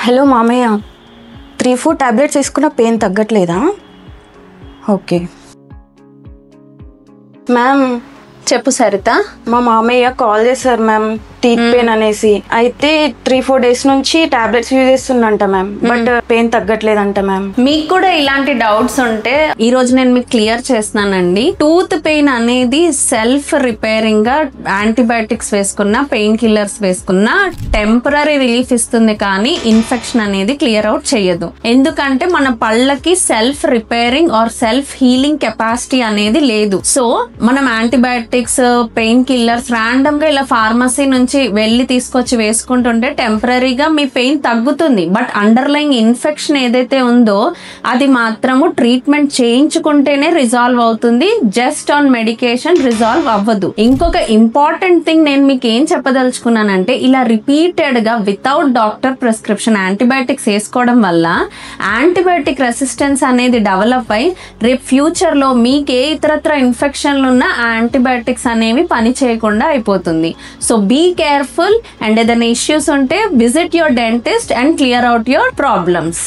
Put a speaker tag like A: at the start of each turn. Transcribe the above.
A: Hello మామయ్య, 3-4 tablets వేసుకున్న pain తగ్గట్లేదా? Okay ma'am.
B: చెప్పు సరిత.
A: మా మామయ్య కాల్ చేశారు మ్యామ్, టీత్ పెయిన్ అనేసి. అయితే 3-4 డేస్ నుంచి టాబ్లెట్స్ యూజ్ చేస్తుందంట మ్యామ్, బట్ పెయిన్ తగ్గట్లేదంట మ్యామ్.
B: మీకు కూడా ఇలాంటి డౌట్స్ ఉంటే ఈ రోజు నేను మీకు క్లియర్ చేస్తున్నానండి. టూత్ పెయిన్ అనేది సెల్ఫ్ రిపేరింగ్ గా యాంటీబయాటిక్స్ వేసుకున్న, పెయిన్ కిల్లర్స్ వేసుకున్న టెంపరీ రిలీఫ్ ఇస్తుంది, కానీ ఇన్ఫెక్షన్ అనేది క్లియర్ అవుట్ చేయదు. ఎందుకంటే మన పళ్ళకి self repairing or self healing capacity అనేది లేదు. సో మనం యాంటీబయాటిక్స్, పెయిన్ కిల్లర్స్ ర్యాండమ్ గా ఇలా ఫార్మసీ నుంచి వెళ్ళి తీసుకొచ్చి వేసుకుంటుంటే టెంపరీగా మీ పెయిన్ తగ్గుతుంది, బట్ అండర్లైంగ్ ఇన్ఫెక్షన్ ఏదైతే ఉందో అది మాత్రము ట్రీట్మెంట్ చేయించుకుంటేనే రిజాల్వ్ అవుతుంది. జస్ట్ ఆన్ మెడికేషన్ రిజాల్వ్ అవ్వదు. ఇంకొక ఇంపార్టెంట్ థింగ్ నేను మీకు ఏం చెప్పదలుచుకున్నానంటే, ఇలా రిపీటెడ్ గా వితౌట్ డాక్టర్ ప్రిస్క్రిప్షన్ యాంటీబయాటిక్స్ వేసుకోవడం వల్ల యాంటీబయాటిక్ రెసిస్టెన్స్ అనేది డెవలప్ అయి రేపు ఫ్యూచర్ లో మీకు ఏ ఇతరత్ర ఇన్ఫెక్షన్లు ఉన్న యాంటీబయాటిక్స్ అనేవి పని చేయకుండా అయిపోతుంది. సో బీ కేర్ఫుల్, అండ్ ఏదైనా ఇష్యూస్ ఉంటే visit your dentist and clear out your problems.